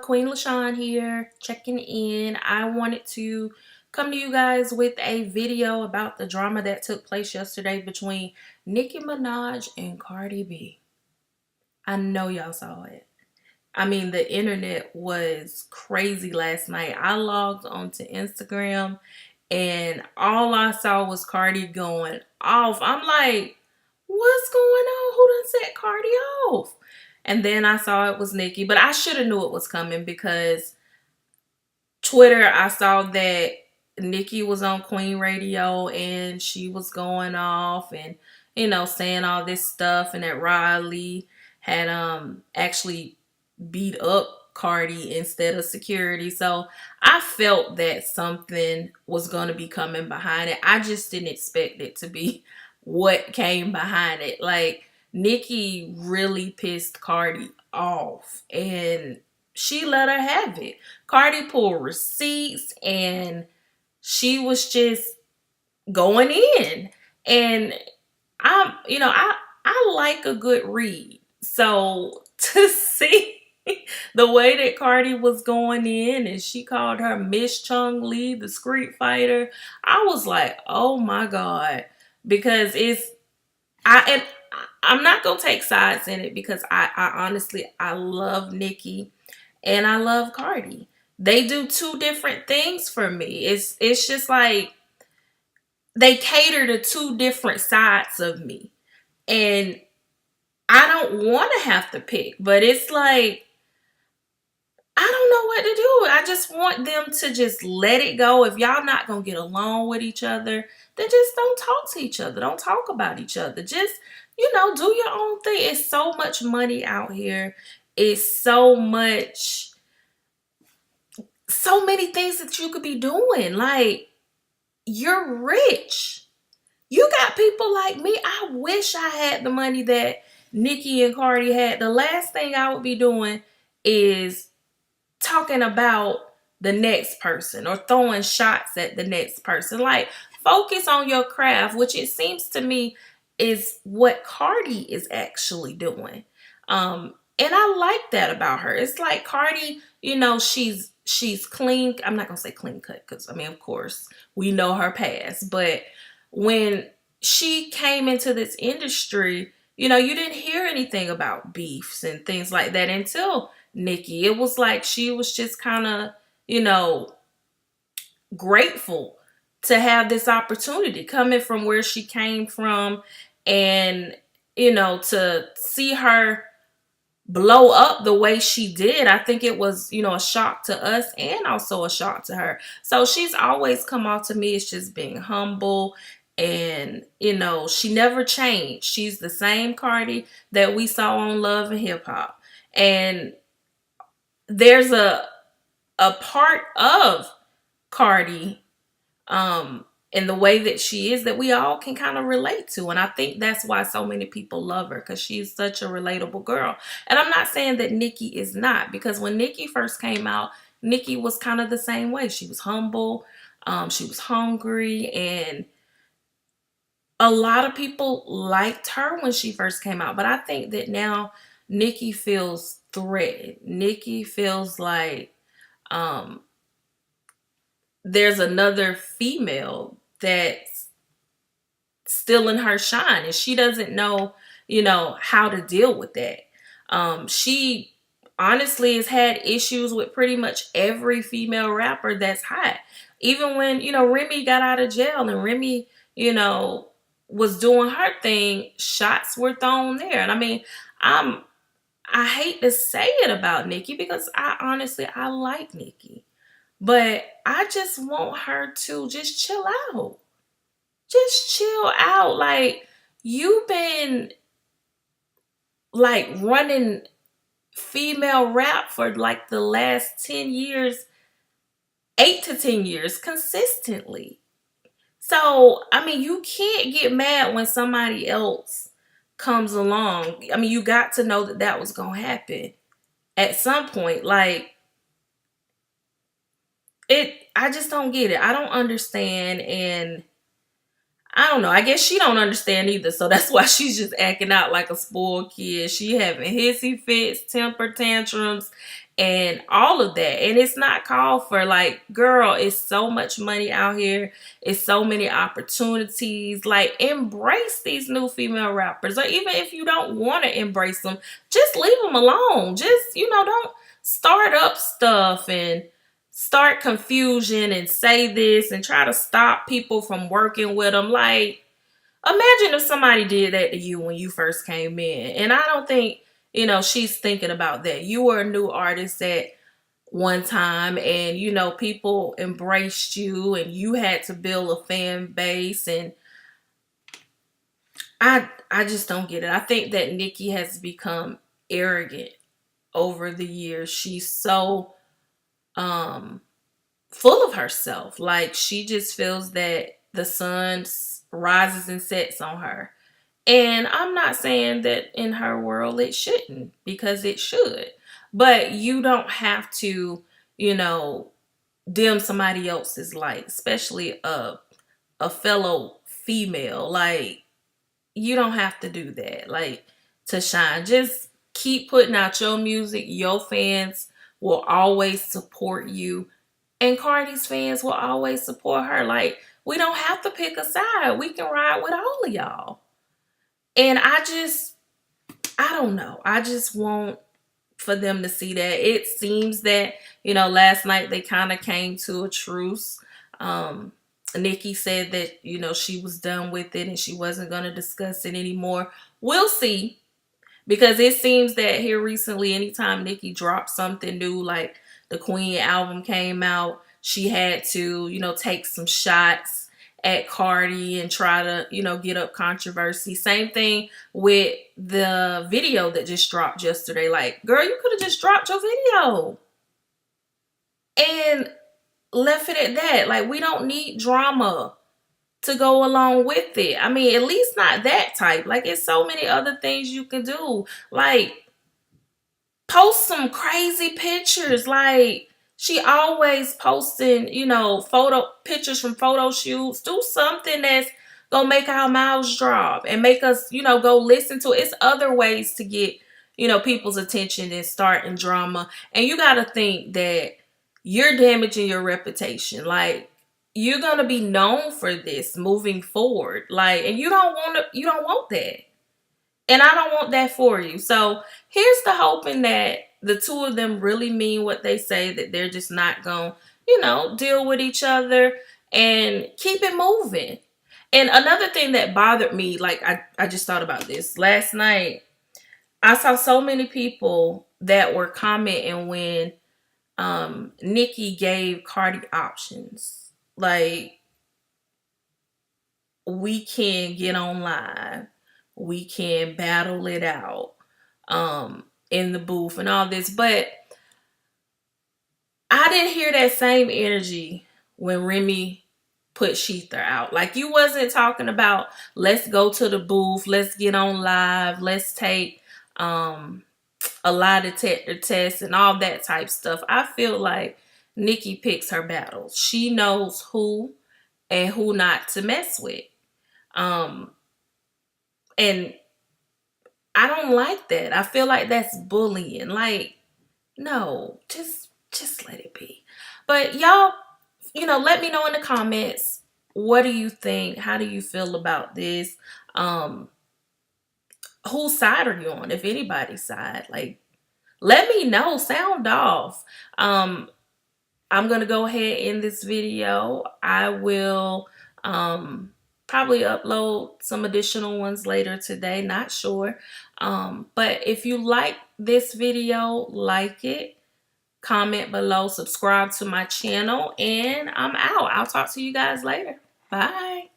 Queen LaShawn here, checking in. I wanted to come to you guys with a video about the drama that took place yesterday between Nicki Minaj and Cardi B. I know y'all saw it. I mean, the internet was crazy last night. I logged onto Instagram and all I saw was Cardi going off. I'm like, what's going on? Who done set Cardi off? And then I saw it was Nicki, but I should have knew it was coming because Twitter, I saw that Nicki was on Queen Radio and she was going off and, saying all this stuff, and that Riley had actually beat up Cardi instead of security. So I felt that something was going to be coming behind it. I just didn't expect it to be what came behind it. Like, Nicki really pissed Cardi off and she let her have it. Cardi pulled receipts and she was just going in. And I like a good read. So to see the way that Cardi was going in and she called her Miss Chung Lee, the street fighter, I was like, oh my God. Because I'm not gonna take sides in it because I honestly I love Nicki and I love Cardi. They do two different things for me. It's just like they cater to two different sides of me. And I don't want to have to pick, but it's like I don't know what to do. I just want them to just let it go. If y'all not going to get along with each other, then just don't talk to each other. Don't talk about each other. Just, do your own thing. It's so much money out here. It's so many things that you could be doing. Like, you're rich. You got people like me. I wish I had the money that Nicki and Cardi had. The last thing I would be doing is talking about the next person or throwing shots at the next person. Like, focus on your craft, which it seems to me is what Cardi is actually doing. And I like that about her. It's like Cardi, she's clean. I'm not gonna say clean cut because of course we know her past, but when she came into this industry, you didn't hear anything about beefs and things like that until Nicki. It was like she was just kind of, grateful to have this opportunity coming from where she came from, and, to see her blow up the way she did. I think it was, a shock to us and also a shock to her. So she's always come off to me as just being humble and, she never changed. She's the same Cardi that we saw on Love and Hip Hop. And there's a part of Cardi in the way that she is that we all can kind of relate to. And I think that's why so many people love her, because she's such a relatable girl. And I'm not saying that Nicki is not, because when Nicki first came out, Nicki was kind of the same way. She was humble, she was hungry, and a lot of people liked her when she first came out. But I think that now Nicki feels threatened. Nicki feels like there's another female that's still in her shine, and she doesn't know, how to deal with that. She honestly has had issues with pretty much every female rapper that's hot. Even when, Remy got out of jail and Remy, was doing her thing, shots were thrown there. And I hate to say it about Nicki because I like Nicki. But I just want her to just chill out. Just chill out. Like, you've been like running female rap for like the last 10 years, 8 to 10 years consistently. So, you can't get mad when somebody else comes along. You got to know that that was going to happen at some point. Like, I just don't get it. I don't understand. And I don't know. I guess she don't understand either. So that's why she's just acting out like a spoiled kid. She having hissy fits, temper tantrums, and all of that. And it's not called for. Like, girl, it's so much money out here. It's so many opportunities. Like, embrace these new female rappers. Or even if you don't want to embrace them, just leave them alone. Just, don't start up stuff and start confusion and say this and try to stop people from working with them. Like, imagine if somebody did that to you when you first came in. And I don't think, she's thinking about that. You were a new artist at one time, and, people embraced you and you had to build a fan base. And I just don't get it. I think that Nicki has become arrogant over the years. She's so full of herself. Like, she just feels that the sun rises and sets on her. And I'm not saying that in her world it shouldn't, because it should. But you don't have to, dim somebody else's light, especially a fellow female. Like, you don't have to do that. Like, to shine. Just keep putting out your music. Your fans will always support you. And Cardi's fans will always support her. Like, we don't have to pick a side. We can ride with all of y'all. And I don't know. I just want for them to see that. It seems that, last night they kind of came to a truce. Nicki said that, she was done with it and she wasn't going to discuss it anymore. We'll see. Because it seems that here recently, anytime Nicki dropped something new, like the Queen album came out, she had to, take some shots at Cardi and try to, get up controversy. Same thing with the video that just dropped yesterday. Like, girl, you could have just dropped your video and left it at that. Like, we don't need drama to go along with it. I mean, at least not that type. Like, it's so many other things you can do. Like, post some crazy pictures. Like, she always posting, photo pictures from photo shoots. Do something that's gonna make our mouths drop and make us, go listen to it. It's other ways to get, people's attention than starting drama. And you gotta think that you're damaging your reputation. Like, you're gonna be known for this moving forward. Like, and you don't want that. And I don't want that for you. So here's the hoping that the two of them really mean what they say, that they're just not gonna, deal with each other and keep it moving. And another thing that bothered me, like, I just thought about this last night. I saw so many people that were commenting when Nicki gave Cardi options. Like, we can get on live. We can battle it out in the booth and all this. But I didn't hear that same energy when Remy put Sheether out. Like, you wasn't talking about, let's go to the booth, let's get on live, let's take a lie detector test and all that type stuff. I feel like Nicki picks her battles. She knows who and who not to mess with. And I don't like that. I feel like that's bullying. Like, no, just let it be. But y'all, let me know in the comments, what do you think? How do you feel about this? Whose side are you on, if anybody's side? Like, let me know. Sound off. I'm going to go ahead and end this video. I will probably upload some additional ones later today. Not sure. But if you like this video, like it, comment below, subscribe to my channel, and I'm out. I'll talk to you guys later. Bye.